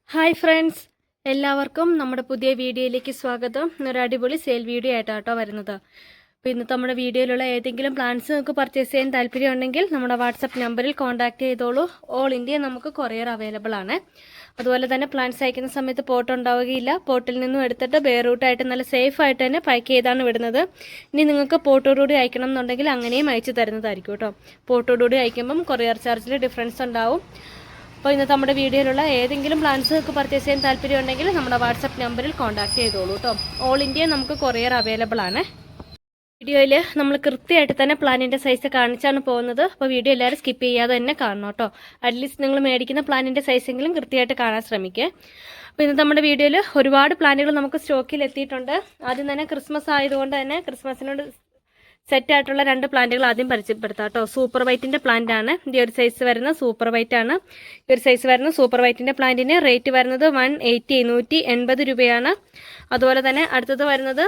Hi friends, എല്ലാവർക്കും നമ്മുടെ പുതിയ വീഡിയോയിലേക്ക് സ്വാഗതം. ഒരു അടിപൊളി സെയിൽ വീഡിയോ ആയിട്ടാട്ടോ വരുന്നത്. അപ്പോൾ ഇന്നത്തെ നമ്മുടെ വീഡിയോയിലുള്ള ഏതെങ്കിലും പ്ലാൻസ് നിങ്ങൾക്ക് പർച്ചേസ് ചെയ്യാൻ താല്പര്യമുണ്ടെങ്കിൽ നമ്മുടെ വാട്സപ്പ് നമ്പറിൽ കോൺടാക്ട് ചെയ്തോളൂ. ഓൾ ഇന്ത്യ നമുക്ക് കൊറിയർ അവൈലബിൾ ആണ്. അതുപോലെ തന്നെ പ്ലാൻസ് അയക്കുന്ന സമയത്ത് പോട്ട് ഉണ്ടാവുകയില്ല. പോട്ടിൽ നിന്നും എടുത്തിട്ട് ബെയർ റൂട്ടായിട്ട് നല്ല സേഫ് ആയിട്ട് തന്നെ പാക്ക് ചെയ്താണ് വിടുന്നത്. ഇനി നിങ്ങൾക്ക് പോട്ടോടുകൂടി അയക്കണം എന്നുണ്ടെങ്കിൽ അങ്ങനെയും അയച്ചു തരുന്നതായിരിക്കും കേട്ടോ. പോട്ടോടുകൂടി അയക്കുമ്പം കൊറിയർ ചാർജിൽ ഡിഫറൻസ് ഉണ്ടാവും. അപ്പോൾ ഇന്നത്തെ നമ്മുടെ വീഡിയോയിലുള്ള ഏതെങ്കിലും പ്ലാൻസ് നിങ്ങൾക്ക് പർച്ചേസ് ചെയ്യാൻ താല്പര്യമുണ്ടെങ്കിൽ നമ്മുടെ വാട്സപ്പ് നമ്പറിൽ കോൺടാക്ട് ചെയ്തോളൂ കേട്ടോ. ഓൾ ഇന്ത്യ നമുക്ക് കൊറിയർ അവൈലബിൾ ആണ്. വീഡിയോയിൽ നമ്മൾ കൃത്യമായിട്ട് തന്നെ പ്ലാനിൻ്റെ സൈസ് കാണിച്ചാണ് പോകുന്നത്. അപ്പോൾ വീഡിയോ എല്ലാവരും സ്കിപ്പ് ചെയ്യാതെ തന്നെ കാണണം കേട്ടോ. അറ്റ്ലീസ്റ്റ് നിങ്ങൾ മേടിക്കുന്ന പ്ലാനിൻ്റെ സൈസെങ്കിലും കൃത്യമായിട്ട് കാണാൻ ശ്രമിക്കുക. അപ്പോൾ ഇന്നത്തെ നമ്മുടെ വീഡിയോയിൽ ഒരുപാട് പ്ലാനുകൾ നമുക്ക് സ്റ്റോക്കിൽ എത്തിയിട്ടുണ്ട്. ആദ്യം തന്നെ ക്രിസ്മസ് ആയതുകൊണ്ട് തന്നെ ക്രിസ്മസിനോട് സെറ്റ് ആയിട്ടുള്ള രണ്ട് പ്ലാന്റുകൾ ആദ്യം പരിചയപ്പെടുത്താം കേട്ടോ. സൂപ്പർ വൈറ്റിൻ്റെ പ്ലാന്റ് ആണ്. ഈ ഒരു സൈസ് വരുന്ന സൂപ്പർ വൈറ്റ് ആണ്. ഈ ഒരു സൈസ് വരുന്ന സൂപ്പർ വൈറ്റിൻ്റെ പ്ലാന്റിന് റേറ്റ് വരുന്നത് 180 180 രൂപയാണ്. അതുപോലെ തന്നെ അടുത്തത് വരുന്നത്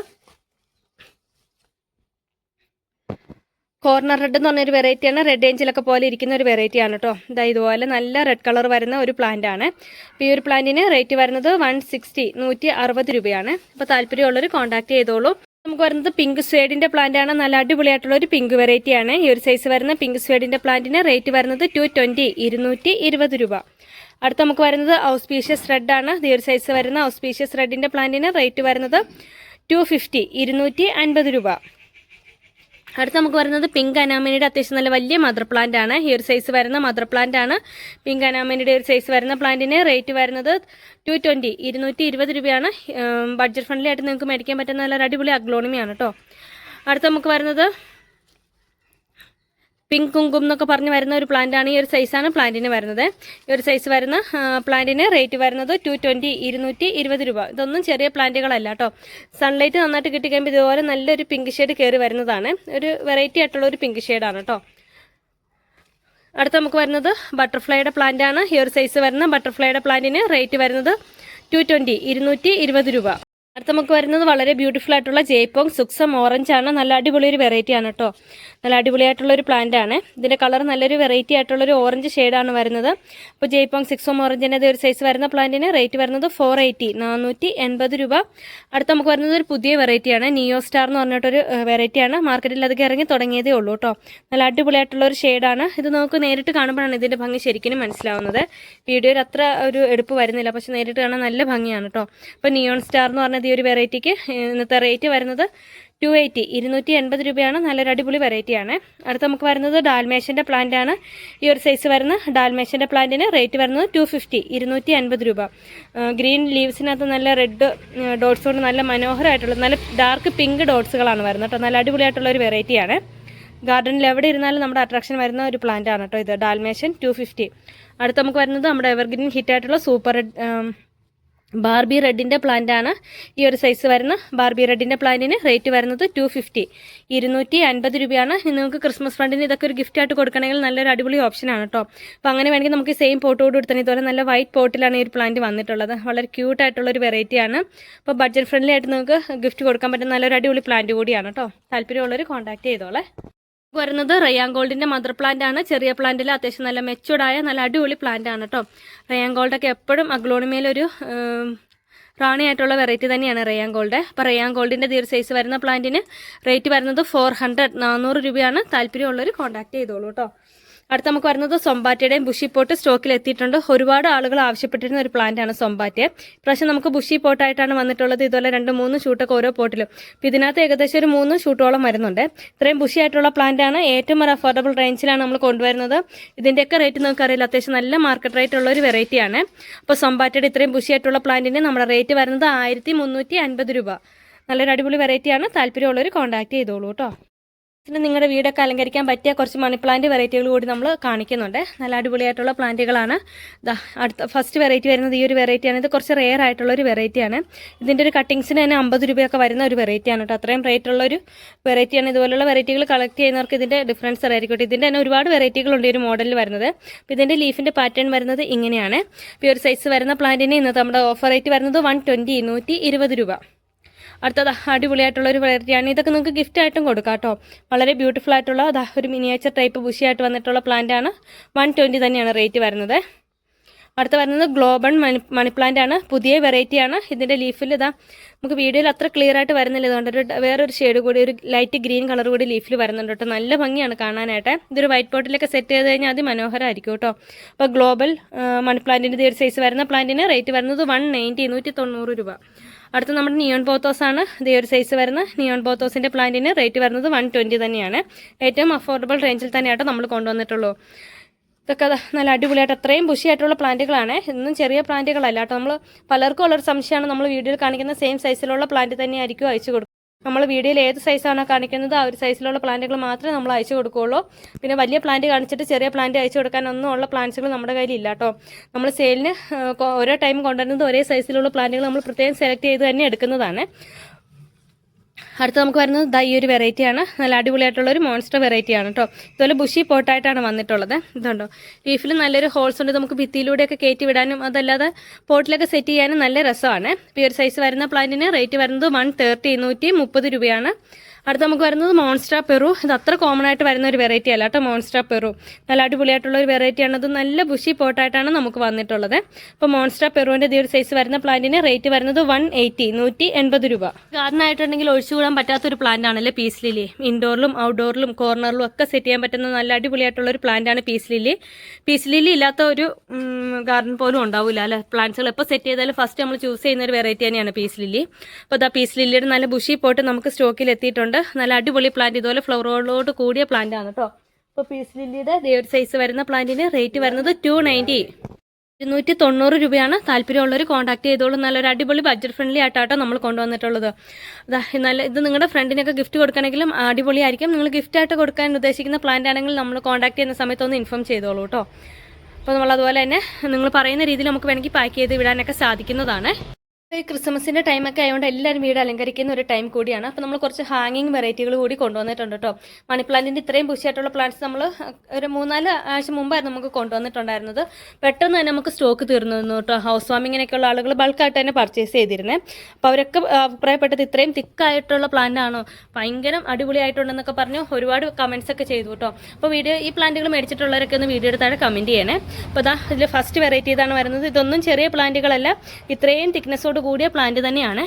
കോർണർ റെഡ് എന്ന് പറഞ്ഞൊരു വെറൈറ്റിയാണ്. റെഡ് ഏഞ്ചലൊക്കെ പോലെ ഇരിക്കുന്ന ഒരു വെറൈറ്റിയാണ് കേട്ടോ. ഇതാ ഇതുപോലെ നല്ല റെഡ് കളർ വരുന്ന ഒരു പ്ലാന്റ് ആണ്. അപ്പോൾ ഈ ഒരു പ്ലാന്റിന് റേറ്റ് വരുന്നത് 160 160 രൂപയാണ്. അപ്പോൾ താല്പര്യമുള്ളവർ കോൺടാക്ട് ചെയ്തോളൂ. നമുക്ക് വരുന്നത് പിങ്ക് സ്വേഡിൻ്റെ പ്ലാന്റ് ആണ്. നല്ല അടിപൊളിയായിട്ടുള്ള ഒരു പിങ്ക് വെറൈറ്റിയാണ്. ഈ ഒരു സൈസ് വരുന്ന പിങ്ക് സ്വേഡിൻ്റെ പ്ലാന്റിന് റേറ്റ് വരുന്നത് 220 220 രൂപ. അടുത്ത നമുക്ക് വരുന്നത് ഔസ്പീഷ്യസ് റെഡ് ആണ്. ഈ ഒരു സൈസ് വരുന്ന ഔസ്പീഷ്യസ് റെഡിൻ്റെ പ്ലാന്റിന് റേറ്റ് വരുന്നത് 250 250 രൂപ. അടുത്ത നമുക്ക് വരുന്നത് പിങ്ക് അനാമനിയുടെ അത്യാവശ്യം നല്ല വലിയ മദർ പ്ലാന്റ് ആണ്. ഈ ഒരു സൈസ് വരുന്ന മദർ പ്ലാന്റ് ആണ്. പിങ്ക് അനാമനിയുടെ ഒരു സൈസ് വരുന്ന പ്ലാന്റിന് റേറ്റ് വരുന്നത് 220 220 രൂപയാണ്. ബഡ്ജറ്റ് ഫ്രണ്ട്ലി ആയിട്ട് നിങ്ങൾക്ക് മേടിക്കാൻ പറ്റുന്ന നല്ല അടിപൊളി അഗ്ലോണിമിയാണ് കേട്ടോ. അടുത്ത നമുക്ക് വരുന്നത് പിങ്ക് കുങ്കും എന്നൊക്കെ പറഞ്ഞ് വരുന്ന ഒരു പ്ലാന്റ് ആണ്. ഈ ഒരു സൈസാണ് പ്ലാന്റിന് വരുന്നത്. ഈ ഒരു സൈസ് വരുന്ന പ്ലാന്റിന് റേറ്റ് വരുന്നത് 220 220 രൂപ. ഇതൊന്നും ചെറിയ പ്ലാന്റുകളല്ല കേട്ടോ. സൺലൈറ്റ് നന്നായിട്ട് കിട്ടിക്കഴിയുമ്പോൾ ഇതുപോലെ നല്ലൊരു പിങ്ക് ഷെയ്ഡ് കയറി വരുന്നതാണ്. ഒരു വെറൈറ്റി ആയിട്ടുള്ള ഒരു പിങ്ക് ഷെയ്ഡാണ് കേട്ടോ. അടുത്ത നമുക്ക് വരുന്നത് ബട്ടർഫ്ലൈയുടെ പ്ലാന്റ് ആണ്. ഈ ഒരു സൈസ് വരുന്ന ബട്ടർഫ്ലൈയുടെ പ്ലാന്റിന് റേറ്റ് വരുന്നത് 220 220 രൂപ. അടുത്ത നമുക്ക് വരുന്നത് വളരെ ബ്യൂട്ടിഫുൾ ആയിട്ടുള്ള ജയ്പോങ് സുക്സം ഓറഞ്ച് ആണ്. നല്ല അടിപൊളി ഒരു വെറൈറ്റി ആണ് കേട്ടോ. നല്ല അടിപൊളിയായിട്ടുള്ളൊരു പ്ലാന്റ് ആണ്. ഇതിൻ്റെ കളർ നല്ലൊരു വെറൈറ്റി ആയിട്ടുള്ളൊരു ഓറഞ്ച് ഷെയ്ഡാണ് വരുന്നത്. അപ്പോൾ ജയ്പോങ് സുക്സം ഓറഞ്ചിൻ്റെ ഒരു സൈസ് വരുന്ന പ്ലാന്റിന് റേറ്റ് വരുന്നത് 480 480 രൂപ. അടുത്ത നമുക്ക് വരുന്നത് ഒരു പുതിയ വെറൈറ്റിയാണ്. നിയോ സ്റ്റാർ എന്ന് പറഞ്ഞിട്ടൊരു വെറൈറ്റിയാണ്. മാർക്കറ്റിൽ അതൊക്കെ ഇറങ്ങി തുടങ്ങിയതേ ഉള്ളൂ കേട്ടോ. നല്ല അടിപൊളിയായിട്ടുള്ളൊരു ഷെയ്ഡാണ്. ഇത് നമുക്ക് നേരിട്ട് കാണുമ്പോഴാണ് ഇതിൻ്റെ ഭംഗി ശരിക്കും മനസ്സിലാവുന്നത്. വീഡിയോയിൽ അത്ര ഒരു എടുപ്പ് വരുന്നില്ല, പക്ഷെ നേരിട്ട് കാണാൻ നല്ല ഭംഗിയാണ് കേട്ടോ. അപ്പോൾ നിയോൺ സ്റ്റാർ എന്ന് പറഞ്ഞത് ഈ ഒരു വെറൈറ്റിക്ക് ഇന്നത്തെ റേറ്റ് വരുന്നത് 280 280 രൂപയാണ്. നല്ലൊരു അടിപൊളി വെറൈറ്റിയാണ്. അടുത്ത് നമുക്ക് വരുന്നത് ഡാൽമേഷ്യൻ്റെ പ്ലാന്റ് ആണ്. ഈ ഒരു സൈസ് വരുന്ന ഡാൽമേഷ്യൻ്റെ പ്ലാന്റിന് റേറ്റ് വരുന്നത് 250 250 രൂപ. ഗ്രീൻ ലീവ്സിനകത്ത് നല്ല റെഡ് ഡോട്ട്സ് കൊണ്ട് നല്ല മനോഹരമായിട്ടുള്ള നല്ല ഡാർക്ക് പിങ്ക് ഡോട്ട്സുകളാണ് വരുന്നത് കേട്ടോ. നല്ല അടിപൊളിയായിട്ടുള്ള ഒരു വെറൈറ്റിയാണ്. ഗാർഡനിൽ എവിടെ ഇരുന്നാലും നമ്മുടെ അട്രാക്ഷൻ വരുന്ന ഒരു പ്ലാന്റ് ആണ് കേട്ടോ ഇത് ഡാൽമേഷ്യൻ 250. അടുത്ത് നമുക്ക് വരുന്നത് നമ്മുടെ എവർഗ്രീൻ ഹിറ്റായിട്ടുള്ള സൂപ്പർ റെഡ് ബാർബി റെഡിൻ്റെ പ്ലാന്റ് ആണ്. ഈ ഒരു സൈസ് വരുന്ന ബാർബി റെഡിൻ്റെ പ്ലാന്റിന് റേറ്റ് വരുന്നത് 250 250 രൂപയാണ്. നിങ്ങൾക്ക് ക്രിസ്മസ് ഫണ്ടിന് ഇതൊക്കെ ഒരു ഗിഫ്റ്റ് ആയിട്ട് കൊടുക്കണമെങ്കിൽ നല്ലൊരു അടിപൊളി ഓപ്ഷനാണ് കേട്ടോ. അപ്പോൾ അങ്ങനെ വേണമെങ്കിൽ നമുക്ക് സെയിം പോട്ടോട് കൊടുത്താൽ ഇതുപോലെ നല്ല വൈറ്റ് പോട്ടിലാണ് ഈ ഒരു പ്ലാന്റ് വന്നിട്ടുള്ളത്. വളരെ ക്യൂട്ടായിട്ടുള്ളൊരു വെറൈറ്റിയാണ്. അപ്പോൾ ബഡ്ജറ്റ് ഫ്രണ്ട്ലി ആയിട്ട് നിങ്ങൾക്ക് ഗിഫ്റ്റ് കൊടുക്കാൻ പറ്റുന്ന നല്ലൊരു അടിപൊളി പ്ലാന്റ് കൂടിയാണ് കേട്ടോ. താല്പര്യമുള്ളവർ കോൺടാക്ട് ചെയ്തോളെ. വരുന്നത് റയാൻ ഗോൾഡിൻ്റെ മദർ പ്ലാന്റ് ആണ്. ചെറിയ പ്ലാന്റിൽ അത്യാവശ്യം നല്ല മെച്ചുവർഡായ നല്ല അടിപൊളി പ്ലാന്റ് ആണ് കേട്ടോ. റയാൻ ഗോൾഡൊക്കെ എപ്പോഴും അഗ്ലോണിമയിലൊരു റാണിയായിട്ടുള്ള വെറൈറ്റി തന്നെയാണ് റയാൻ ഗോൾഡ്. അപ്പോൾ റയാൻ ഗോൾഡിൻ്റെ ഈ ഒരു സൈസ് വരുന്ന പ്ലാന്റിന് റേറ്റ് വരുന്നത് 400 രൂപയാണ്. താല്പര്യമുള്ളവർ കോൺടാക്ട് ചെയ്തോളൂ കേട്ടോ. അടുത്ത നമുക്ക് വരുന്നത് സൊമ്പാറ്റയുടെയും ബുഷി പോട്ട് സ്റ്റോക്കിൽ എത്തിയിട്ടുണ്ട്. ഒരുപാട് ആളുകൾ ആവശ്യപ്പെട്ടിരുന്ന ഒരു പ്ലാന്റ് ആണ് സൊമ്പാറ്റ. ഇപ്രാവശ്യം നമുക്ക് ബുഷി പോട്ടായിട്ടാണ് വന്നിട്ടുള്ളത്. ഇതുപോലെ 2-3 ഷൂട്ടൊക്കെ ഓരോ പോട്ടിലും. അപ്പോൾ ഇതിനകത്ത് ഏകദേശം ഒരു 3 ഷൂട്ടോളം വരുന്നുണ്ട്. ഇത്രയും ബുഷി ആയിട്ടുള്ള പ്ലാന്റ് ആണ്. ഏറ്റവും ഒരു അഫോർഡബിൾ റേഞ്ചിലാണ് നമ്മൾ കൊണ്ടുവരുന്നത്. ഇതിൻ്റെയൊക്കെ റേറ്റ് നമുക്കറിയില്ല. അത്യാവശ്യം നല്ല മാർക്കറ്റ് റേറ്റ് ഉള്ള ഒരു വെറൈറ്റിയാണ്. അപ്പോൾ സൊമ്പാറ്റയുടെ ഇത്രയും ബുഷി ആയിട്ടുള്ള പ്ലാന്റിന് നമ്മുടെ റേറ്റ് വരുന്നത് 1350 രൂപ. നല്ലൊരു അടിപൊളി വെറൈറ്റിയാണ്. താല്പര്യമുള്ളവർ കോൺടാക്ട് ചെയ്തോളൂ കേട്ടോ. പിന്നെ നിങ്ങളുടെ വീടൊക്കെ അലങ്കരിക്കാൻ പറ്റിയ കുറച്ച് മണി പ്ലാന്റ് വെറൈറ്റികൾ കൂടി നമ്മൾ കാണിക്കുന്നുണ്ട്. നല്ല അടിപൊളിയായിട്ടുള്ള പ്ലാന്റുകളാണ്. അടുത്ത ഫസ്റ്റ് വെറൈറ്റി വരുന്നത് ഈ ഒരു വെറൈറ്റിയാണ്. ഇത് കുറച്ച് റെയർ ആയിട്ടുള്ളൊരു വെറൈറ്റിയാണ്. ഇതിൻ്റെ ഒരു കട്ടിങ്സിന് തന്നെ 50 രൂപയൊക്കെ വരുന്ന ഒരു വെറൈറ്റിയാണ് കേട്ടോ. അത്രയും റേറ്റ് ഉള്ളൊരു വെറൈറ്റിയാണ്. ഇതുപോലുള്ള വെറൈറ്റികൾ കളക്ട് ചെയ്യുന്നവർക്ക് ഇതിൻ്റെ ഡിഫറൻസ് അറിയായിരിക്കും. ഇതിൻ്റെ തന്നെ ഒരുപാട് വെറൈറ്റികളുണ്ട് ഈ ഒരു മോഡലിൽ വരുന്നത്. അപ്പോൾ ഇതിൻ്റെ ലീഫിൻ്റെ പാറ്റേൺ വരുന്നത് ഇങ്ങനെയാണ്. ഇപ്പോൾ ഈ ഒരു സൈസ് വരുന്ന പ്ലാന്റിന് ഇന്നത്തെ നമ്മുടെ ഓഫർ റേറ്റ് വരുന്നത് 120 120 രൂപ. അടുത്തത് അടിപൊളിയായിട്ടുള്ളൊരു വെറൈറ്റിയാണ്. ഇതൊക്കെ നിങ്ങൾക്ക് ഗിഫ്റ്റ് ആയിട്ടും കൊടുക്കാം കേട്ടോ. വളരെ ബ്യൂട്ടിഫുൾ ആയിട്ടുള്ള ഒരു മിനിയേച്ചർ ടൈപ്പ് ബുഷിയായിട്ട് വന്നിട്ടുള്ള പ്ലാന്റ് ആണ്. 120 തന്നെയാണ് റേറ്റ് വരുന്നത്. അടുത്ത വരുന്നത് ഗ്ലോബൽ മണി പ്ലാന്റ് ആണ്. പുതിയ വെറൈറ്റിയാണ്. ഇതിൻ്റെ ലീഫിൽ ഇതാ നമുക്ക് വീഡിയോയിൽ അത്ര ക്ലിയർ ആയിട്ട് വരുന്നില്ല. ഇതുകൊണ്ട് വേറൊരു ഷെയ്ഡ് കൂടി, ഒരു ലൈറ്റ് ഗ്രീൻ കളർ കൂടി ലീഫിൽ വരുന്നുണ്ട് കേട്ടോ. നല്ല ഭംഗിയാണ് കാണാനായിട്ട്. ഇതൊരു വൈറ്റ് പോട്ടിലൊക്കെ സെറ്റ് ചെയ്ത് കഴിഞ്ഞാൽ അതിമനോഹരമായിരിക്കും കേട്ടോ. അപ്പോൾ ഗ്ലോബൽ മണി പ്ലാന്റിൻ്റെ ഒരു സൈസ് വരുന്ന പ്ലാന്റിന് റേറ്റ് വരുന്നത് 190 190 രൂപ. അടുത്ത നമ്മുടെ നിയോൺ പോത്തോസ് ആണ്. ഇതേ ഒരു സൈസ് വരുന്ന നിയോൺ പോത്തോസിൻ്റെ പ്ലാന്റിന് റേറ്റ് വരുന്നത് 120 തന്നെയാണ്. ഏറ്റവും അഫോർഡബിൾ റേഞ്ചിൽ തന്നെയാട്ടോ നമ്മൾ കൊണ്ടുവന്നിട്ടുള്ളൂ. ഇതൊക്കെ നല്ല അടിപൊളിയായിട്ട് അത്രയും ബുഷിയായിട്ടുള്ള പ്ലാന്റുകളാണ്. ഇതൊന്നും ചെറിയ പ്ലാന്റുകളല്ല കേട്ടോ. നമ്മൾ പലർക്കും ഉള്ളൊരു സംശയമാണ്, നമ്മൾ വീഡിയോയിൽ കാണിക്കുന്ന സെയിം സൈസിലുള്ള പ്ലാന്റ് തന്നെയായിരിക്കും അയച്ചു കൊടുക്കുക. നമ്മൾ വീഡിയോയിൽ ഏത് സൈസാണോ കാണിക്കുന്നത് ആ ഒരു സൈസിലുള്ള പ്ലാന്റുകൾ മാത്രമേ നമ്മൾ അയച്ചു കൊടുക്കുകയുള്ളൂ. പിന്നെ വലിയ പ്ലാന്റ് കാണിച്ചിട്ട് ചെറിയ പ്ലാന്റ് അയച്ചു കൊടുക്കാനൊന്നും ഉള്ള പ്ലാന്റ്സുകൾ നമ്മുടെ കയ്യിലില്ല കേട്ടോ. നമ്മൾ സെയിലിന് ഓരോ ടൈം കൊണ്ടുവരുന്നത് ഒരേ സൈസിലുള്ള പ്ലാന്റുകൾ നമ്മൾ പ്രത്യേകം സെലക്ട് ചെയ്ത് തന്നെ എടുക്കുന്നതാണ്. അടുത്ത നമുക്ക് വരുന്നത് ഈ ഒരു വെറൈറ്റിയാണ്. നല്ല അടിപൊളിയായിട്ടുള്ളൊരു മോൺസ്റ്റർ വെറൈറ്റിയാണ് കേട്ടോ. ഇതുപോലെ ബുഷി പോട്ടായിട്ടാണ് വന്നിട്ടുള്ളത്. ഇതുണ്ടോ, ലീഫിൽ നല്ലൊരു ഹോൾസ് ഉണ്ട്. നമുക്ക് ഭിത്തിയിലൂടെയൊക്കെ കയറ്റി വിടാനും അതല്ലാതെ പോട്ടിലൊക്കെ സെറ്റ് ചെയ്യാനും നല്ല രസമാണ്. ഇപ്പോൾ ഈ ഒരു സൈസ് വരുന്ന പ്ലാന്റിന് റേറ്റ് വരുന്നത് 130 130 രൂപയാണ്. അടുത്ത നമുക്ക് വരുന്നത് മോൺസ്റ്റർ പെറു. ഇത് അത്ര കോമൺ ആയിട്ട് വരുന്ന ഒരു വെറൈറ്റി അല്ല കേട്ടോ. മോൺസ്റ്റർ പെറു നല്ല അടിപൊളിയായിട്ടുള്ള ഒരു വെറൈറ്റിയാണ്. അത് നല്ല ബുഷി പോട്ടായിട്ടാണ് നമുക്ക് വന്നിട്ടുള്ളത്. അപ്പോൾ മോൺസ്റ്റർ പെറുവിൻ്റെ ഒരു സൈസ് വരുന്ന പ്ലാന്റിന് റേറ്റ് വരുന്നത് 180 180 രൂപ. ഗാർഡനായിട്ടുണ്ടെങ്കിൽ ഒഴിച്ചുകൂടാൻ പറ്റാത്തൊരു പ്ലാന്റ് ആണല്ലേ പീസ് ലില്ലി. ഇൻഡോറിലും ഔട്ട്ഡോറിലും കോർണറിലും ഒക്കെ സെറ്റ് ചെയ്യാൻ പറ്റുന്ന നല്ല അടിപൊളിയായിട്ടുള്ള ഒരു പ്ലാന്റ് ആണ് പീസ് ലില്ലി. പീസ് ലില്ലി ഇല്ലാത്ത ഒരു ഗാർഡൻ പോലും ഉണ്ടാവില്ല അല്ലെ. പ്ലാന്റ്സുകൾ എപ്പോൾ സെറ്റ് ചെയ്താലും ഫസ്റ്റ് നമ്മൾ ചൂസ് ചെയ്യുന്ന ഒരു വെറൈറ്റി തന്നെയാണ് പീസ് ലില്ലി. അപ്പോൾ അതാ പീസ് ലില്ലിയുടെ നല്ല ബുഷി പോട്ട് നമുക്ക് സ്റ്റോക്കിൽ എത്തിയിട്ടുണ്ട്. നല്ല അടിപൊളി പ്ലാന്റ്, ഇതുപോലെ ഫ്ലവറുകളോട് കൂടിയ പ്ലാന്റ് ആണ് കേട്ടോ. അപ്പോൾ പീസ് ലില്ലിയുടെ ഒരു സൈസ് വരുന്ന പ്ലാന്റിന് റേറ്റ് വരുന്നത് 290 290 രൂപയാണ്. താല്പര്യമുള്ളവർ കോൺടാക്ട് ചെയ്തോളൂ. നല്ലൊരു അടിപൊളി ബഡ്ജറ്റ് ഫ്രണ്ട്ലി ആയിട്ടാട്ടോ നമ്മൾ കൊണ്ടുവന്നിട്ടുള്ളത്. ഇത് നിങ്ങളുടെ ഫ്രണ്ടിനൊക്കെ ഗിഫ്റ്റ് കൊടുക്കണമെങ്കിലും അടിപൊളിയായിരിക്കും. നിങ്ങൾ ഗിഫ്റ്റായിട്ട് കൊടുക്കാൻ ഉദ്ദേശിക്കുന്ന പ്ലാന്റ് ആണെങ്കിൽ നമ്മൾ കോൺടാക്ട് ചെയ്യുന്ന സമയത്തൊന്ന് ഇൻഫോം ചെയ്തോളൂ കേട്ടോ. അപ്പോൾ നമ്മൾ അതുപോലെ തന്നെ നിങ്ങൾ പറയുന്ന രീതിയിൽ നമുക്ക് വേണമെങ്കിൽ പാക്ക് ചെയ്ത് വിടാനൊക്കെ സാധിക്കുന്നതാണ്. ഈ ക്രിസ്മസിൻ്റെ ടൈമൊക്കെ ആയതുകൊണ്ട് എല്ലാവരും വീട് അലങ്കരിക്കുന്ന ഒരു ടൈം കൂടിയാണ്. അപ്പോൾ നമ്മൾ കുറച്ച് ഹാങ്ങിങ് വെറൈറ്റികൾ കൂടി കൊണ്ടുവന്നിട്ടുണ്ട് കേട്ടോ. മണി പ്ലാന്റിൻ്റെ ഇത്രയും ബുഷിയായിട്ടുള്ള പ്ലാന്റ്സ് നമ്മൾ ഒരു 3-4 ആഴ്ച മുമ്പായിരുന്നു നമുക്ക് കൊണ്ടുവന്നിട്ടുണ്ടായിരുന്നത്. പെട്ടെന്ന് തന്നെ നമുക്ക് സ്റ്റോക്ക് തീർന്നു കേട്ടോ. ഹൗസ് വാമിങ്ങിനൊക്കെയുള്ള ആളുകൾ ബൾക്കായിട്ട് തന്നെ പർച്ചേസ് ചെയ്തിരുന്നത്. അപ്പോൾ അവരൊക്കെ അഭിപ്രായപ്പെട്ടത് ഇത്രയും തിക്കായിട്ടുള്ള പ്ലാന്റ് ആണോ, ഭയങ്കര അടിപൊളിയായിട്ടുണ്ടെന്നൊക്കെ പറഞ്ഞു ഒരുപാട് കമൻസ് ഒക്കെ ചെയ്തു കേട്ടോ. അപ്പോൾ ഈ പ്ലാന്റുകൾ മേടിച്ചിട്ടുള്ളവരൊക്കെ ഒന്ന് വീഡിയോ എടുത്താണ് കമൻറ്റ് ചെയ്യണേ. അപ്പോൾ ഇതിൽ ഫസ്റ്റ് വെറൈറ്റി ഇതാണ് വരുന്നത്. ഇതൊന്നും ചെറിയ പ്ലാന്റുകളല്ല, ഇത്രയും തിക്നെസ്സോട് കൂടിയ പ്ലാന്റ് തന്നെയാണ്.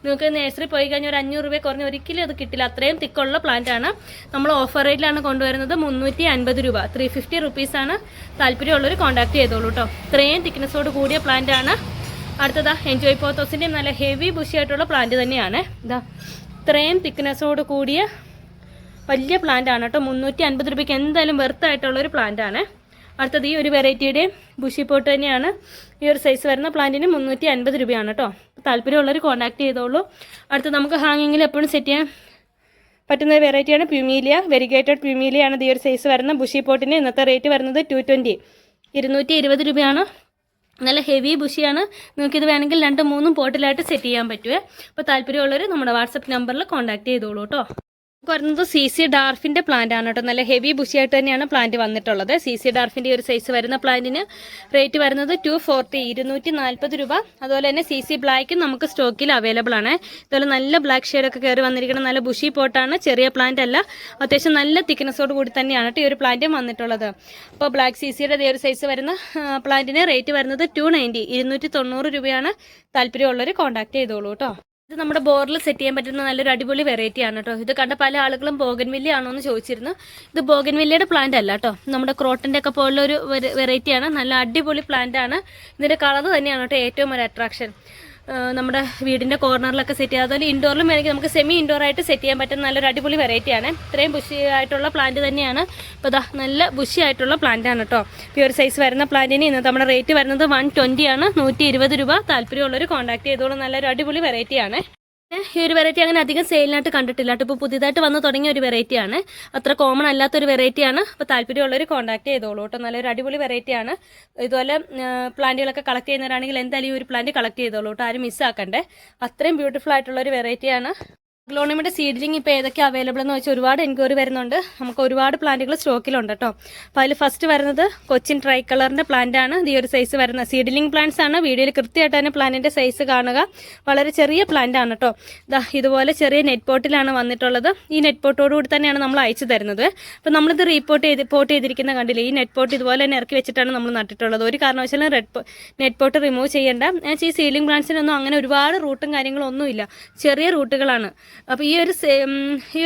നിങ്ങൾക്ക് നേഴ്സറി പോയി കഴിഞ്ഞാൽ ഒരു 500 രൂപ കുറഞ്ഞ് ഒരിക്കലും അത് കിട്ടില്ല. അത്രയും തിക്കുള്ള പ്ലാന്റ് ആണ്. നമ്മൾ ഓഫർ റേറ്റിലാണ് കൊണ്ടുവരുന്നത്. 350 രൂപ, 350 റുപ്പീസാണ്. താല്പര്യമുള്ളവർ കോൺടാക്ട് ചെയ്തോളൂ കേട്ടോ. ഇത്രയും തിക്നെസ്സോട് കൂടിയ പ്ലാന്റ് ആണ്. അടുത്തതാ എൻജോയ് പോത്തോസിൻ്റെ നല്ല ഹെവി ബുഷിയായിട്ടുള്ള പ്ലാന്റ് തന്നെയാണ്. ഇത്രയും തിക്നെസ്സോട് കൂടിയ വലിയ പ്ലാന്റ് ആണ് കേട്ടോ. 350 രൂപയ്ക്ക് എന്തായാലും വെർത്തായിട്ടുള്ളൊരു പ്ലാന്റ് ആണ്. അടുത്തത് ഈ ഒരു വെറൈറ്റിയുടെയും ബുഷി പോട്ട് തന്നെയാണ്. ഈ ഒരു സൈസ് വരുന്ന പ്ലാന്റിന് 350 രൂപയാണ് കേട്ടോ. താല്പര്യമുള്ളവർ കോൺടാക്ട് ചെയ്തോളൂ. അടുത്ത് നമുക്ക് ഹാങ്ങിങ്ങിൽ എപ്പോഴും സെറ്റ് ചെയ്യാൻ പറ്റുന്ന വെറൈറ്റിയാണ് പ്യൂമീലിയ. വെരിഗേറ്റഡ് പ്യൂമീലിയാണ് ഈ ഒരു സൈസ് വരുന്ന ബുഷി പോട്ടിന് ഇന്നത്തെ റേറ്റ് വരുന്നത് 220 220 രൂപയാണ്. നല്ല ഹെവി ബുഷിയാണ്. നിങ്ങൾക്കിത് വേണമെങ്കിൽ 2-3 പോട്ടിലായിട്ട് സെറ്റ് ചെയ്യാൻ പറ്റുമേ. അപ്പോൾ താല്പര്യമുള്ളവർ നമ്മുടെ വാട്സപ്പ് നമ്പറിൽ കോൺടാക്ട് ചെയ്തോളൂ കേട്ടോ. വരുന്നത് CC ഡാർഫിൻ്റെ പ്ലാന്റ് ആണ് കേട്ടോ. നല്ല ഹെവി ബുഷിയായിട്ട് തന്നെയാണ് പ്ലാന്റ് വന്നിട്ടുള്ളത്. CC ഡാർഫിൻ്റെ ഒരു സൈസ് വരുന്ന പ്ലാന്റിന് റേറ്റ് വരുന്നത് 240 240 രൂപ. അതുപോലെ തന്നെ CC ബ്ലാക്ക് നമുക്ക് സ്റ്റോക്കിൽ അവൈലബിൾ ആണ്. ഇതുപോലെ നല്ല ബ്ലാക്ക് ഷെയ്ഡൊക്കെ കയറി വന്നിരിക്കുന്ന നല്ല ബുഷി പോട്ടാണ്. ചെറിയ പ്ലാന്റ് അല്ല, അത്യാവശ്യം നല്ല തിക്നെസ്സോട് കൂടി തന്നെയാണ് കേട്ടോ ഈ ഒരു പ്ലാന്റ് വന്നിട്ടുള്ളത്. അപ്പോൾ ബ്ലാക്ക് CCയുടെ ഒരു സൈസ് വരുന്ന പ്ലാന്റിന് റേറ്റ് വരുന്നത് 290 290 രൂപയാണ്. താല്പര്യമുള്ളവർ കോൺടാക്ട് ചെയ്തോളൂ കേട്ടോ. ഇത് നമ്മുടെ ബോർഡിൽ സെറ്റ് ചെയ്യാൻ പറ്റുന്ന നല്ലൊരു അടിപൊളി വെറൈറ്റി ആണ് കേട്ടോ. ഇത് കണ്ട പല ആളുകളും ബോഗൻവില്ല ആണോ എന്ന് ചോദിച്ചിരുന്നു. ഇത് ബോഗൻവില്ലയുടെ പ്ലാന്റ് അല്ല കേട്ടോ. നമ്മുടെ ക്രോട്ടൻ്റെ ഒക്കെ പോലുള്ള ഒരു വെറൈറ്റിയാണ്. നല്ല അടിപൊളി പ്ലാന്റ് ആണ്. ഇതിൻ്റെ കളർ തന്നെയാണ് കേട്ടോ ഏറ്റവും ഒരു അട്രാക്ഷൻ. നമ്മുടെ വീടിൻ്റെ കോർണറിലൊക്കെ സെറ്റ് ചെയ്യാം. അതുപോലെ ഇൻഡോറിലും വേണമെങ്കിൽ നമുക്ക് സെമി ഇൻഡോർ ആയിട്ട് സെറ്റ് ചെയ്യാൻ പറ്റുന്ന നല്ലൊരു അടിപൊളി വെറൈറ്റിയാണ്. ഇത്രയും ബുഷി ആയിട്ടുള്ള പ്ലാന്റ് തന്നെയാണ്. അപ്പോൾ നല്ല ബുഷി ആയിട്ടുള്ള പ്ലാന്റ് ആണ് കേട്ടോ. ഈ ഒരു സൈസ് വരുന്ന പ്ലാന്റിന് ഇന്ന് നമ്മുടെ റേറ്റ് വരുന്നത് 120 ആണ്, 120 രൂപ. താല്പര്യമുള്ളവർ കോൺടാക്ട് ചെയ്തോളൂ. നല്ലൊരു അടിപൊളി വെറൈറ്റിയാണ്. ഈ ഒരു വെറൈറ്റി അങ്ങനെ അധികം സെയിലിനായിട്ട് കണ്ടിട്ടില്ല കേട്ടോ. ഇപ്പോൾ പുതിയതായിട്ട് വന്ന് തുടങ്ങിയ ഒരു വെറൈറ്റിയാണ്. അത്ര കോമൺ അല്ലാത്തൊരു വെറൈറ്റിയാണ്. അപ്പോൾ താല്പര്യമുള്ളവർ കോൺടാക്ട് ചെയ്തോളൂ കേട്ടോ. നല്ലൊരു അടിപൊളി വെറൈറ്റിയാണ്. ഇതുപോലെ പ്ലാന്റുകളൊക്കെ കളക്ട് ചെയ്യുന്നവരാണെങ്കിൽ എന്തായാലും ഈ ഒരു പ്ലാന്റ് കളക്ട് ചെയ്തോളൂ കേട്ടോ. ആരും മിസ്സാക്കണ്ടേ. അത്രയും ബ്യൂട്ടിഫുൾ ആയിട്ടുള്ളൊരു വെറൈറ്റിയാണ്. അഗ്ലോണിമയുടെ സീഡ്ലിംഗ് ഇപ്പോൾ ഏതൊക്കെ അവൈലബിൾ എന്ന് വെച്ചാൽ ഒരുപാട് എൻക്വയറി വരുന്നുണ്ട്. നമുക്ക് ഒരുപാട് പ്ലാന്റുകൾ സ്റ്റോക്കിലുണ്ട് കേട്ടോ. അപ്പോൾ അതിൽ ഫസ്റ്റ് വരുന്നത് കൊച്ചിൻ ട്രൈ കളറിൻ്റെ പ്ലാന്റ് ആണ്. ഈ ഒരു സൈസ് വരുന്ന സീഡ്ലിംഗ് പ്ലാന്റ്സ് ആണ്. വീഡിയോയിൽ കൃത്യമായിട്ട് തന്നെ പ്ലാന്റിൻ്റെ സൈസ് കാണുക. വളരെ ചെറിയ പ്ലാന്റ് ആണ് കേട്ടോ. ഇതുപോലെ ചെറിയ നെറ്റ് പോട്ടിലാണ് വന്നിട്ടുള്ളത്. ഈ നെറ്റ് പോട്ടോടുകൂടി തന്നെയാണ് നമ്മൾ അയച്ചു തരുന്നത്. അപ്പോൾ നമ്മളിത് പോട്ട് ചെയ്തിരിക്കുന്ന കണ്ടില്ലേ, ഈ നെറ്റ് പോട്ട് ഇതുപോലെ തന്നെ ഇറക്കി വെച്ചിട്ടാണ് നമ്മൾ നട്ടിട്ടുള്ളത്. ഒരു കാരണവശാലും നെറ്റ് പോട്ട് റിമൂവ് ചെയ്യേണ്ട. ഈ സീഡ്ലിംഗ് പ്ലാന്റ്സിനൊന്നും അങ്ങനെ ഒരുപാട് റൂട്ടും കാര്യങ്ങളും ഒന്നുമില്ല, ചെറിയ റൂട്ടുകളാണ്. അപ്പോൾ ഈ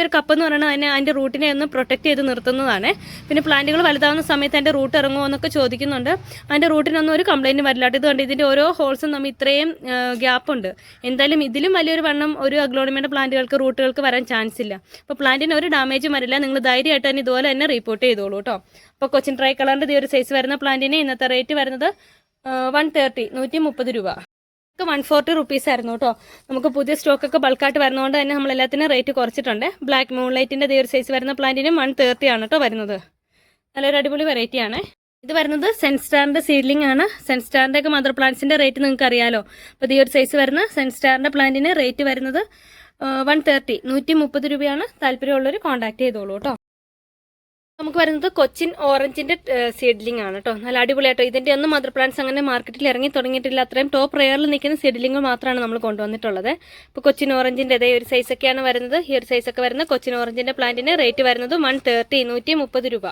ഒരു കപ്പ് എന്ന് പറയുന്നത് തന്നെ അതിൻ്റെ റൂട്ടിനെ ഒന്ന് പ്രൊട്ടക്റ്റ് ചെയ്ത് നിർത്തുന്നതാണ്. പിന്നെ പ്ലാന്റുകൾ വലുതാവുന്ന സമയത്ത് അതിൻ്റെ റൂട്ട് ഇറങ്ങുമോ എന്നൊക്കെ ചോദിക്കുന്നുണ്ട്. അതിൻ്റെ റൂട്ടിനൊന്നും ഒരു കംപ്ലയിൻറ്റ് വരില്ല. ഇതുകൊണ്ട് ഇതിൻ്റെ ഓരോ ഹോൾസും നമ്മൾ ഇത്രയും ഗ്യാപ്പുണ്ട്. എന്തായാലും ഇതിലും വലിയൊരു വണ്ണം ഒരു അഗ്ലോണിമയുടെ പ്ലാന്റുകൾക്ക് റൂട്ടുകൾക്ക് വരാൻ ചാൻസ് ഇല്ല. അപ്പോൾ പ്ലാന്റിന് ഒരു ഡാമേജും വരില്ല. നിങ്ങൾ ധൈര്യമായിട്ട് തന്നെ ഇതുപോലെ തന്നെ റിപ്പോർട്ട് ചെയ്തോളൂ കേട്ടോ. അപ്പോൾ കൊച്ചിൻ ട്രൈ കളറിൻ്റെ ഈ ഒരു സൈസ് വരുന്ന പ്ലാന്റിന് ഇന്നത്തെ റേറ്റ് വരുന്നത് 130 130 രൂപ. 140 റുപ്പീസ് ആയിരുന്നു കേട്ടോ. നമുക്ക് പുതിയ സ്റ്റോക്കൊക്കെ ബൾക്കായിട്ട് വരുന്നതുകൊണ്ട് തന്നെ നമ്മൾ എല്ലാത്തിനും റേറ്റ് കുറച്ചിട്ടുണ്ട്. ബ്ലാക്ക് മൂൺലൈറ്റിൻ്റെ ഒരു സൈസ് വരുന്ന പ്ലാന്റിന് 130 ആണ് കേട്ടോ വരുന്നത്. നല്ലൊരു അടിപൊളി വെറൈറ്റി ആണ്. ഇത് വരുന്നത് സെൻസ്റ്റാറിൻ്റെ സീഡ്ലിംഗ് ആണ്. സെൻസ്റ്റാറിൻ്റെ ഒക്കെ മദർ പ്ലാന്റ്സിൻ്റെ റേറ്റ് നിങ്ങൾക്ക് അറിയാലോ. അപ്പോൾ ഈ ഒരു സൈസ് വരുന്ന സെൻസ്റ്റാറിൻ്റെ പ്ലാന്റിന് റേറ്റ് വരുന്നത് 130 130 രൂപയാണ്. താല്പര്യമുള്ളവർ കോൺടാക്ട് ചെയ്തോളൂ കേട്ടോ. നമുക്ക് വരുന്നത് കൊച്ചിൻ ഓറഞ്ചിൻ്റെ സീഡ്ലിംഗ് ആണ് കേട്ടോ. നല്ല അടിപൊളിയായിട്ടോ. ഇതിൻ്റെ ഒന്നും മദർ പ്ലാന്റ്സ് അങ്ങനെ മാർക്കറ്റിൽ ഇറങ്ങി തുടങ്ങിയിട്ടില്ല. അത്രയും ടോപ്പ് റെയറിൽ നിൽക്കുന്ന സീഡ്ലിംഗ് മാത്രമാണ് നമ്മൾ കൊണ്ടുവന്നിട്ടുള്ളത്. ഇപ്പോൾ കൊച്ചിൻ ഓറഞ്ചിൻ്റെ ഇതേ ഒരു സൈസൊക്കെയാണ് വരുന്നത്. ഈ ഒരു സൈസൊക്കെ വരുന്ന കൊച്ചിൻ ഓറഞ്ചിൻ്റെ പ്ലാന്റിന് റേറ്റ് വരുന്നത് 130 130 രൂപ.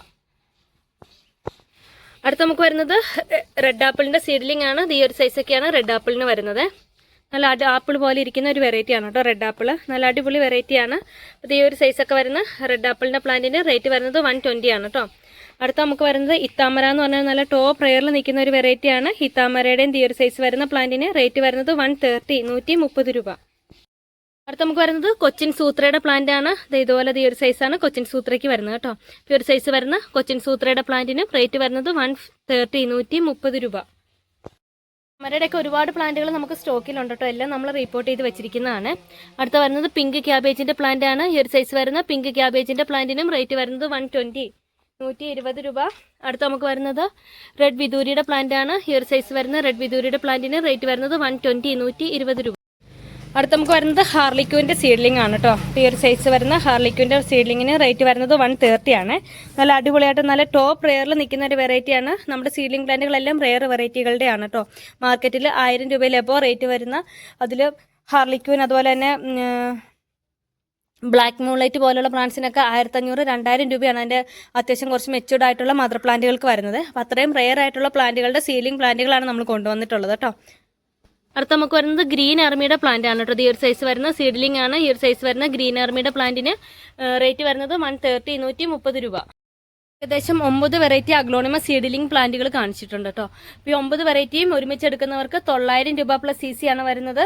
അടുത്ത നമുക്ക് വരുന്നത് റെഡ് ആപ്പിളിൻ്റെ സീഡ്ലിംഗ് ആണ്. ഈ ഒരു സൈസൊക്കെയാണ് റെഡ് ആപ്പിളിന് വരുന്നത്. നല്ല ആപ്പിൾ പോലെ ഇരിക്കുന്ന ഒരു വെറൈറ്റിയാണ് കേട്ടോ റെഡ് ആപ്പിൾ. നല്ല അടിപൊളി വെറൈറ്റിയാണ്. അപ്പോൾ ഈ ഒരു സൈസൊക്കെ വരുന്ന റെഡ് ആപ്പിളിൻ്റെ പ്ലാന്റിന് റേറ്റ് വരുന്നത് 120 ആണ് കേട്ടോ. അടുത്ത നമുക്ക് വരുന്നത് ഇത്താമര എന്ന് പറഞ്ഞാൽ നല്ല ടോപ്പ് റെയറിൽ നിൽക്കുന്ന ഒരു വെറൈറ്റിയാണ്. ഇത്താമരയുടെയും ഈ ഒരു സൈസ് വരുന്ന പ്ലാന്റിന് റേറ്റ് വരുന്നത് 130 130 രൂപ. അടുത്ത നമുക്ക് വരുന്നത് കൊച്ചിൻ സൂത്രയുടെ പ്ലാന്റ് ആണ്. ഇതുപോലെ ഈ ഒരു സൈസാണ് കൊച്ചിൻ സൂത്രയ്ക്ക് വരുന്നത് കേട്ടോ. ഈ ഒരു സൈസ് വരുന്ന കൊച്ചിൻ സൂത്രയുടെ പ്ലാന്റിന് റേറ്റ് വരുന്നത് 130 130 രൂപ. മരയുടെയൊക്കെ ഒരുപാട് പ്ലാന്റുകൾ നമുക്ക് സ്റ്റോക്കിലുണ്ട് കേട്ടോ. എല്ലാം നമ്മൾ റിപ്പോർട്ട് ചെയ്ത് വെച്ചിരിക്കുന്നതാണ്. അടുത്ത വരുന്നത് പിങ്ക് ക്യാബേജിൻ്റെ പ്ലാന്റ് ആണ്. ഈ ഒരു സൈസ് വരുന്ന പിങ്ക് ക്യാബേജിൻ്റെ പ്ലാന്റിനും റേറ്റ് വരുന്നത് 120 120 രൂപ. അടുത്ത നമുക്ക് വരുന്നത് റെഡ് വിദൂരിയുടെ പ്ലാന്റ് ആണ്. ഈ ഒരു സൈസ് വരുന്ന റെഡ് വിദൂരിയുടെ പ്ലാന്റിന് റേറ്റ് വരുന്നത് 120 120 രൂപ. അടുത്ത നമുക്ക് വരുന്നത് ഹാർലിക്യൂവിൻ്റെ സീഡ്ലിംഗ് ആണ് കേട്ടോ. ഈ ഒരു സൈസ് വരുന്ന ഹാർലിക്യൂവിൻ്റെ സീഡ്ലിങ്ങിന് റേറ്റ് വരുന്നത് 130 ആണ്. നല്ല അടിപൊളിയായിട്ട് നല്ല ടോപ്പ് റെയറിൽ നിൽക്കുന്ന ഒരു വെറൈറ്റിയാണ്. നമ്മുടെ സീഡ്ലിംഗ് പ്ലാന്റുകളെല്ലാം റെയർ വെറൈറ്റികളുടെ ആണ് കേട്ടോ. മാർക്കറ്റിൽ 1000 രൂപയിൽ എബോ റേറ്റ് വരുന്ന അതിൽ ഹാർലിക്യൂൻ അതുപോലെ തന്നെ ബ്ലാക്ക് മൂൺലൈറ്റ് പോലുള്ള പ്ലാന്റ്സിനൊക്കെ 1500 2000 രൂപയാണ് അതിൻ്റെ അത്യാവശ്യം കുറച്ച് മെച്യൂർഡ് ആയിട്ടുള്ള മദർ പ്ലാന്റുകൾക്ക് വരുന്നത്. അപ്പോൾ അത്രയും റെയർ ആയിട്ടുള്ള പ്ലാന്റുകളുടെ സീഡ്ലിംഗ് പ്ലാന്റുകളാണ് നമ്മൾ കൊണ്ടുവന്നിട്ടുള്ളത് കേട്ടോ. അടുത്ത നമുക്ക് വരുന്നത് ഗ്രീൻ ആർമിയുടെ പ്ലാന്റ് ആണ് കേട്ടോ. ഈ ഒരു സൈസ് വരുന്ന സീഡ്ലിംഗ് ആണ്. ഈ ഒരു സൈസ് വരുന്ന ഗ്രീൻ ആർമിയുടെ പ്ലാന്റിന് റേറ്റ് വരുന്നത് 130 130 രൂപ. ഏകദേശം 9 വെറൈറ്റി അഗ്ലോണിമ സീഡ്ലിംഗ് പ്ലാന്റുകൾ കാണിച്ചിട്ടുണ്ട് കേട്ടോ. അപ്പോൾ ഈ 9 വെറൈറ്റിയും ഒരുമിച്ച് എടുക്കുന്നവർക്ക് 900 രൂപ പ്ലസ് CC ആണ് വരുന്നത്.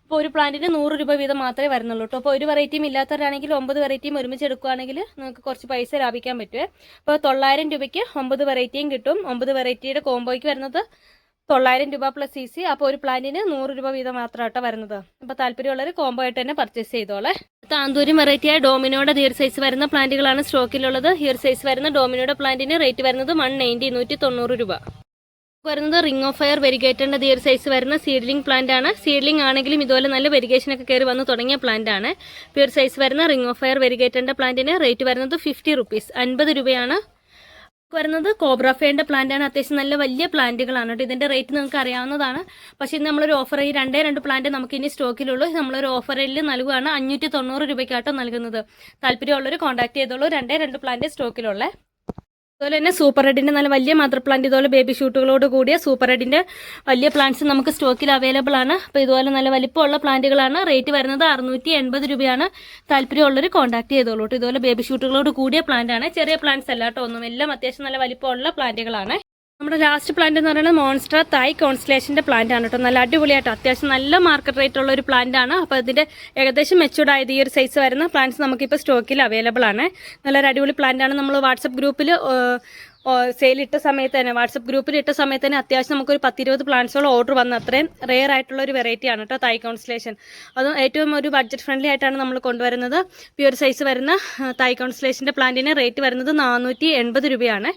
അപ്പോൾ ഒരു പ്ലാന്റിന് 100 രൂപ വീതം മാത്രമേ വരുന്നുള്ളൂ കേട്ടോ. അപ്പോൾ ഒരു വെറൈറ്റിയും ഇല്ലാത്തവരാണെങ്കിൽ 9 വെറൈറ്റിയും ഒരുമിച്ച് എടുക്കുകയാണെങ്കിൽ നിങ്ങൾക്ക് കുറച്ച് പൈസ ലാഭിക്കാൻ പറ്റുമേ. അപ്പോൾ 900 രൂപയ്ക്ക് 9 വെറൈറ്റിയും കിട്ടും. 9 വെറൈറ്റിയുടെ കോംബോയ്ക്ക് വരുന്നത് 900 രൂപ പ്ലസ് CC. അപ്പോൾ ഒരു പ്ലാന്റിന് 100 രൂപ വീതം മാത്രമാട്ടോ വരുന്നത്. അപ്പോൾ താല്പര്യമുള്ളവർ കോംബോ ആയിട്ട് തന്നെ പർച്ചേസ് ചെയ്തോളെ. താന്തൂരി വെറൈറ്റിയായ ഡോമിനോയുടെ ഈ ഒരു സൈസ് വരുന്ന പ്ലാന്റുകളാണ് സ്റ്റോക്കിലുള്ളത്. ഈ ഒരു സൈസ് വരുന്ന ഡോമിനോയുടെ പ്ലാന്റിന് റേറ്റ് വരുന്നത് 190 190 രൂപ. വരുന്നത് റിംഗ് ഓഫ് ഫയർ വെരിഗേറ്ററിൻ്റെ ഈ ഒരു സൈസ് വരുന്ന സീഡ്ലിംഗ് പ്ലാന്റ് ആണ്. സീഡ്ലിംഗ് ആണെങ്കിലും ഇതുപോലെ നല്ല വെരിഗേഷനൊക്കെ കയറി വന്ന് തുടങ്ങിയ പ്ലാന്റ് ആണ്. ഈ ഒരു സൈസ് വരുന്ന റിംഗ് ഓഫ് ഫയർ വെരിഗേറ്ററിൻ്റെ പ്ലാന്റിന് റേറ്റ് വരുന്നത് 50 റുപ്പീസ് 50 രൂപയാണ്. വരുന്നത് കോബ്രാഫേൻ്റെ പ്ലാന്റ് ആണ്. അത്യാവശ്യം നല്ല വലിയ പ്ലാന്റുകളാണ് കേട്ടോ. ഇതിൻ്റെ റേറ്റ് നിങ്ങൾക്ക് അറിയാവുന്നതാണ്. പക്ഷേ ഇന്ന് നമ്മളൊരു ഓഫർ ഈ 2 പ്ലാന്റ് നമുക്ക് ഇനി സ്റ്റോക്കിലുള്ളൂ. നമ്മളൊരു ഓഫറിൽ നൽകുകയാണ് 590 രൂപയ്ക്കാട്ടോ നൽകുന്നത്. താല്പര്യമുള്ളവർ കോൺടാക്ട് ചെയ്തോളൂ. 2 പ്ലാന്റ് സ്റ്റോക്കിലുള്ള. അതുപോലെ തന്നെ സൂപ്പർ റെഡിൻ്റെ നല്ല വലിയ മദർ പ്ലാന്റ് ഇതുപോലെ ബേബി ഷൂട്ടുകളോട് കൂടിയ സൂപ്പർ റെഡിൻ്റെ വലിയ പ്ലാന്റ്സ് നമുക്ക് സ്റ്റോക്കിൽ അവൈലബിൾ ആണ്. അപ്പോൾ ഇതുപോലെ നല്ല വലിപ്പമുള്ള പ്ലാന്റുകളാണ്. റേറ്റ് വരുന്നത് 680 രൂപയാണ്. താല്പര്യമുള്ളവർ കോൺടാക്ട് ചെയ്തോളൂ. ഇതുപോലെ ബേബി ഷൂട്ടുകളോട് കൂടിയ പ്ലാന്റ് ആണ്. ചെറിയ പ്ലാന്റ്സ് അല്ല കേട്ടോ. ഒന്നും എല്ലാം അത്യാവശ്യം നല്ല വലിപ്പമുള്ള പ്ലാന്റുകളാണ്. നമ്മുടെ ലാസ്റ്റ് പ്ലാന്റ് എന്ന് പറയുന്നത് മോൺസ്റ്റർ തായ് കോൺസ്റ്റലേഷൻ്റെ പ്ലാന്റ് ആണ് കേട്ടോ. നല്ല അടിപൊളിയായിട്ട് അത്യാവശ്യം നല്ല മാർക്കറ്റ് റേറ്റ് ഉള്ള ഒരു പ്ലാന്റ് ആണ്. അപ്പോൾ ഇതിൻ്റെ ഏകദേശം മെച്യൂർഡ് ആയത് ഈ ഒരു സൈസ് വരുന്ന പ്ലാന്റ്സ് നമുക്കിപ്പോൾ സ്റ്റോക്കിൽ അവൈലബിൾ ആണ്. നല്ലൊരു അടിപൊളി പ്ലാന്റ് ആണ്. നമ്മൾ വാട്സപ്പ് ഗ്രൂപ്പിൽ സെയിലിട്ട സമയത്ത് തന്നെ വാട്സപ്പ് ഗ്രൂപ്പിൽ ഇട്ട സമയത്ത് തന്നെ അത്യാവശ്യം നമുക്കൊരു 10-20 പ്ലാന്റ്സോളം ഓർഡർ വന്ന അത്രയും റെയർ ആയിട്ടുള്ള ഒരു വെറൈറ്റി ആണ് കേട്ടോ തായ് കോൺസ്റ്റലേഷൻ. അതും ഏറ്റവും ഒരു ബഡ്ജറ്റ് ഫ്രണ്ട്ലി ആയിട്ടാണ് നമ്മൾ കൊണ്ടുവരുന്നത്. ഈ ഒരു സൈസ് വരുന്ന തായ് കോൺസ്റ്റലേഷൻ്റെ പ്ലാന്റിന് റേറ്റ് വരുന്നത് 480 രൂപയാണ്.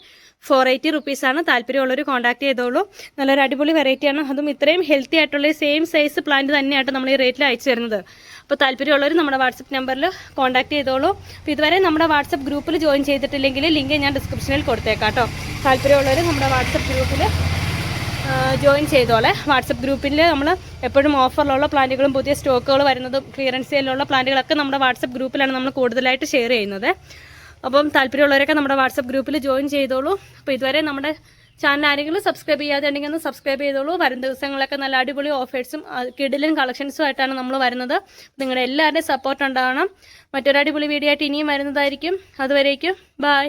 480 റുപ്പീസാണ്. താല്പര്യമുള്ളവർ കോൺടാക്ട് ചെയ്തോളൂ. നല്ലൊരു അടിപൊളി വെറൈറ്റിയാണ്. അതും ഇത്രയും ഹെൽത്തി ആയിട്ടുള്ള സെയിം സൈസ് പ്ലാന്റ് തന്നെയായിട്ട് നമ്മൾ ഈ റേറ്റിൽ അയച്ചു തരുന്നത്. അപ്പോൾ താല്പര്യമുള്ളവർ നമ്മുടെ വാട്സപ്പ് നമ്പറിൽ കോൺടാക്ട് ചെയ്തോളൂ. അപ്പോൾ ഇതുവരെ നമ്മുടെ വാട്സപ്പ് ഗ്രൂപ്പിൽ ജോയിൻ ചെയ്തിട്ടില്ലെങ്കിൽ ലിങ്ക് ഞാൻ ഡിസ്ക്രിപ്ഷനിൽ കൊടുത്തേക്കാം കേട്ടോ. താല്പര്യമുള്ളവർ നമ്മുടെ വാട്സപ്പ് ഗ്രൂപ്പിൽ ജോയിൻ ചെയ്തോളെ. വാട്സപ്പ് ഗ്രൂപ്പിൽ നമ്മൾ എപ്പോഴും ഓഫറിലുള്ള പ്ലാന്റുകളും പുതിയ സ്റ്റോക്കുകൾ വരുന്നതും ക്ലിയറൻസ് സെയിലുള്ള പ്ലാന്റുകളൊക്കെ നമ്മുടെ വാട്സപ്പ് ഗ്രൂപ്പിലാണ് നമ്മൾ കൂടുതലായിട്ട് ഷെയർ ചെയ്യുന്നത്. അപ്പം താല്പര്യമുള്ളവരൊക്കെ നമ്മുടെ വാട്സപ്പ് ഗ്രൂപ്പിൽ ജോയിൻ ചെയ്തോളൂ. അപ്പോൾ ഇതുവരെ നമ്മുടെ ചാനൽ ആരെങ്കിലും സബ്സ്ക്രൈബ് ചെയ്യാതെ ഉണ്ടെങ്കിൽ ഒന്ന് സബ്സ്ക്രൈബ് ചെയ്തോളൂ. വരും ദിവസങ്ങളൊക്കെ നല്ല അടിപൊളി ഓഫേഴ്സും കിടിലൻ കളക്ഷൻസും ആയിട്ടാണ് നമ്മൾ വരുന്നത്. നിങ്ങളുടെ എല്ലാവരുടെയും സപ്പോർട്ട് ഉണ്ടാവണം. മറ്റൊരു അടിപൊളി വീഡിയോ ആയിട്ട് ഇനിയും വരുന്നതായിരിക്കും. അതുവരേക്കും ബൈ.